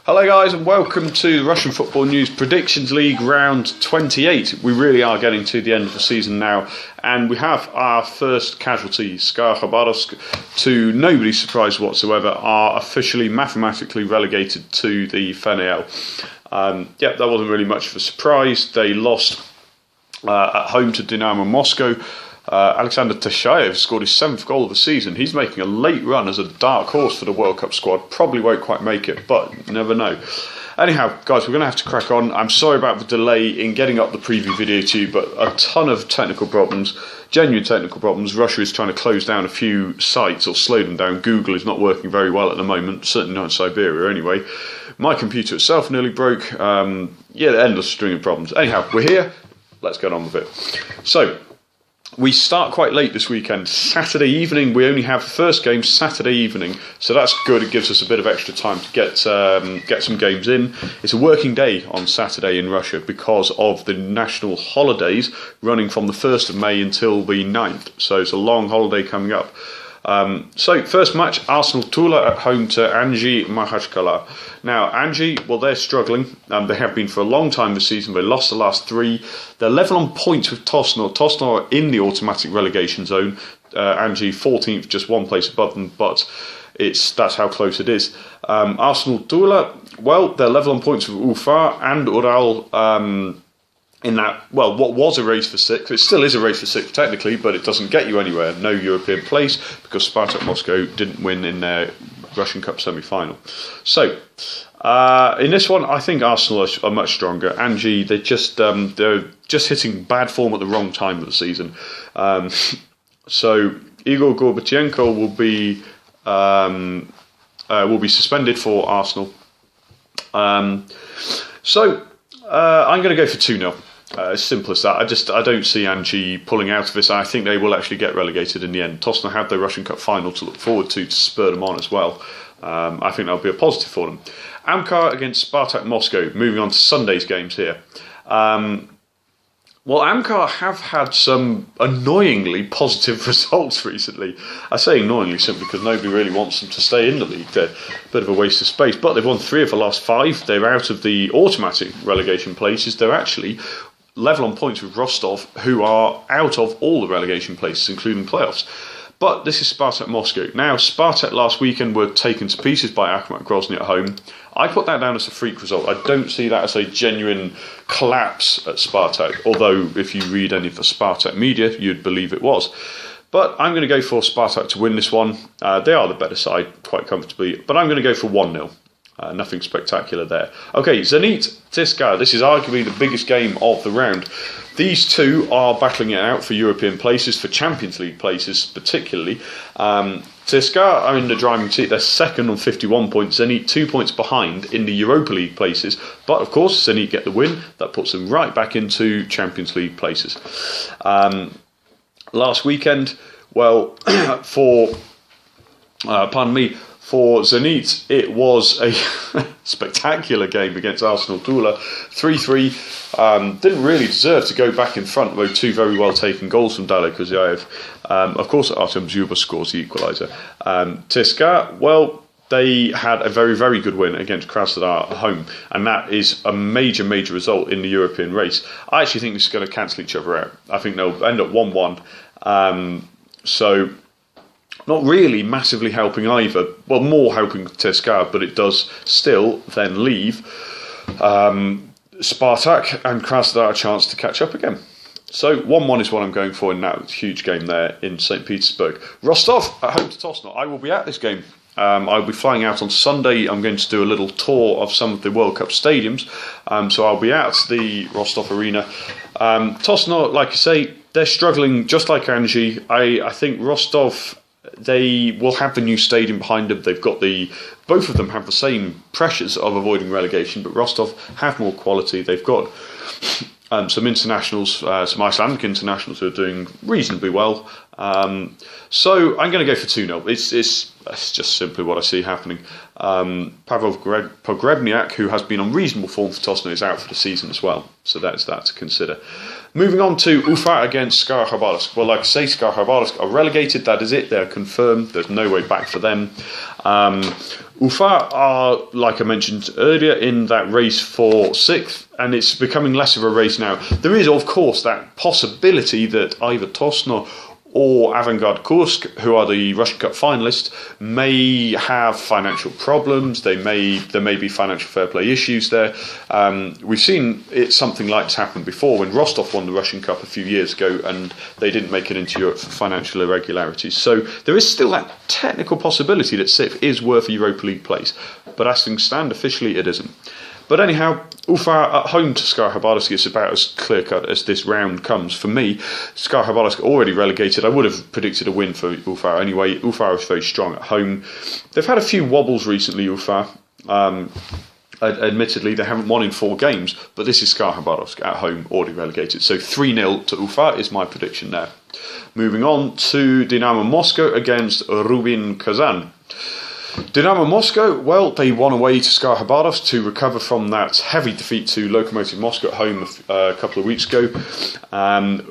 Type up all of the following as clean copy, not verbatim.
Hello guys and welcome to Russian Football News Predictions League round 28. We really are getting to the end of the season now and we have our first casualty. SKA Khabarovsk, to nobody's surprise whatsoever, are officially mathematically relegated to the FNL. That wasn't really much of a surprise. They lost at home to Dynamo Moscow. Alexander Tashayev scored his 7th goal of the season. He's making a late run as a dark horse for the World Cup squad. Probably won't quite make it, but you never know. Anyhow, guys, we're going to have to crack on. I'm sorry about the delay in getting up the preview video to you, but a ton of technical problems, genuine technical problems. Russia is trying to close down a few sites or slow them down. Google is not working very well at the moment, certainly not in Siberia anyway. My computer itself nearly broke. Endless string of problems. Anyhow, we're here. Let's get on with it. So, we start quite late this weekend, Saturday evening. We only have the first game Saturday evening, so that's good. It gives us a bit of extra time to get some games in. It's a working day on Saturday in Russia because of the national holidays running from the 1st of May until the 9th, so it's a long holiday coming up. So, first match, Arsenal Tula at home to Anzhi Makhachkala. Now, Anzhi, well, they're struggling. They have been for a long time this season. They lost the last 3. They're level on points with Tosno. Tosno are in the automatic relegation zone. Anzhi 14th, just one place above them, but that's how close it is. Arsenal Tula, well, they're level on points with Ufa and Ural. In that, well, what was a race for 6th, it still is a race for 6th technically, but it doesn't get you anywhere. No European place because Spartak Moscow didn't win in their Russian Cup semi-final. So, in this one, I think Arsenal are much stronger. Anzhi, they're just hitting bad form at the wrong time of the season. So Igor Gorbatchenko will be suspended for Arsenal. I'm going to go for 2-0. As simple as that. I don't see Anzhi pulling out of this. I think they will actually get relegated in the end. Tosno have their Russian Cup final to look forward to spur them on as well. I think that'll be a positive for them. Amkar against Spartak Moscow. Moving on to Sunday's games here. Amkar have had some annoyingly positive results recently. I say annoyingly simply because nobody really wants them to stay in the league. They're a bit of a waste of space. But they've won 3 of the last 5. They're out of the automatic relegation places. They're actually level on points with Rostov, who are out of all the relegation places, including playoffs. But this is Spartak Moscow. Now, Spartak last weekend were taken to pieces by Akhmat Grozny at home. I put that down as a freak result. I don't see that as a genuine collapse at Spartak, although if you read any of the Spartak media, you'd believe it was. But I'm going to go for Spartak to win this one. They are the better side, quite comfortably, but I'm going to go for 1-0. Nothing spectacular there. Okay, Zenit CSKA. This is arguably the biggest game of the round. These two are battling it out for European places, for Champions League places particularly. CSKA are in the driving seat. They're second on 51 points. Zenit 2 points behind in the Europa League places. But of course, Zenit get the win. That puts them right back into Champions League places. Last weekend, well, for Zenit, it was a spectacular game against Arsenal Tula, 3-3. Didn't really deserve to go back in front with 2 very well taken goals from Dale Kozyaev. Of course, Artem Zhuba scores the equaliser. CSKA, well, they had a very, very good win against Krasnodar at home, and that is a major, major result in the European race. I actually think this is going to cancel each other out. I think they'll end up 1-1. Not really massively helping either. Well, more helping CSKA, but it does still then leave Spartak and Krasnodar a chance to catch up again. So 1-1 is what I'm going for in that huge game there in St. Petersburg. Rostov at home to Tosno. I will be at this game. I'll be flying out on Sunday. I'm going to do a little tour of some of the World Cup stadiums. So I'll be at the Rostov arena. Tosno, like I say, they're struggling just like Anzhi. I think Rostov, they will have the new stadium behind them. Both of them have the same pressures of avoiding relegation, but Rostov have more quality. They've got some internationals, some Icelandic internationals who are doing reasonably well. So I'm going to go for 2-0. It's just simply what I see happening. Pavel Pogrebniak, who has been on reasonable form for Tosno, is out for the season as well. So that's that to consider. Moving on to Ufa against SKA Khabarovsk. Well, like I say, SKA Khabarovsk are relegated. That is it. They're confirmed. There's no way back for them. Ufa are, like I mentioned earlier, in that race for 6th, and it's becoming less of a race now. There is, of course, that possibility that either Tosno or Avangard Kursk, who are the Russian Cup finalists, may have financial problems. There may be financial fair play issues there. We've seen something like this happen before when Rostov won the Russian Cup a few years ago and they didn't make it into Europe for financial irregularities. So there is still that technical possibility that SIF is worth a Europa League place. But as things stand, officially it isn't. But anyhow, Ufa at home to SKA Habarovsk is about as clear-cut as this round comes. For me, SKA Habarovsk already relegated. I would have predicted a win for Ufa anyway. Ufa is very strong at home. They've had a few wobbles recently, Ufa. Admittedly, they haven't won in 4 games, but this is SKA Habarovsk at home, already relegated. So 3-0 to Ufa is my prediction there. Moving on to Dynamo Moscow against Rubin Kazan. Dynamo Moscow, well, they won away to SKA Habarovsk to recover from that heavy defeat to Lokomotiv Moscow at home a couple of weeks ago.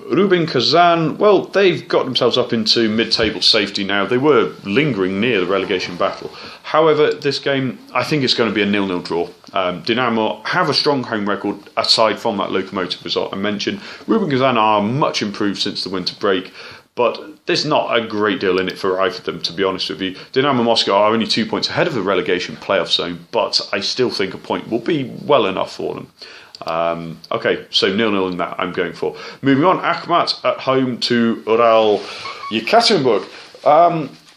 Rubin Kazan, well, they've got themselves up into mid-table safety now. They were lingering near the relegation battle. However, this game, I think it's going to be a 0-0 draw. Dynamo have a strong home record aside from that Lokomotiv result I mentioned. Rubin Kazan are much improved since the winter break, but there's not a great deal in it for either of them, to be honest with you. Dynamo Moscow are only 2 points ahead of the relegation playoff zone, but I still think a point will be well enough for them. Okay, so 0-0 in that I'm going for. Moving on, Akhmat at home to Ural Yekaterinburg.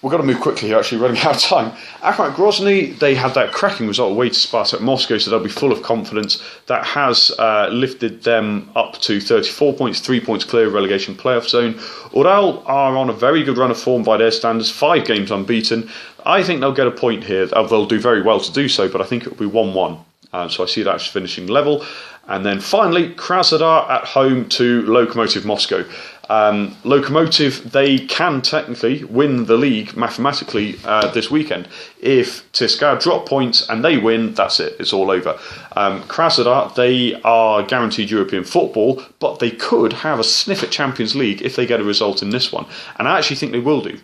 We've got to move quickly here, actually, running out of time. Akhmat Grozny, they had that cracking result away to Spartak Moscow, so they'll be full of confidence. That has lifted them up to 34 points, 3 points clear of relegation playoff zone. Ural are on a very good run of form by their standards, 5 games unbeaten. I think they'll get a point here. They'll do very well to do so, but I think it'll be 1-1. So I see that as finishing level. And then finally, Krasnodar at home to Lokomotiv Moscow. Lokomotiv, they can technically win the league mathematically this weekend. If CSKA drop points and they win, that's it, it's all over. Krasnodar, they are guaranteed European football, but they could have a sniff at Champions League if they get a result in this one. And I actually think they will do.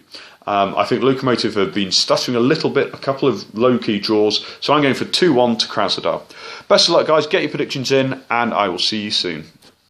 I think Lokomotiv have been stuttering a little bit, a couple of low-key draws, so I'm going for 2-1 to Krasnodar. Best of luck, guys. Get your predictions in, and I will see you soon.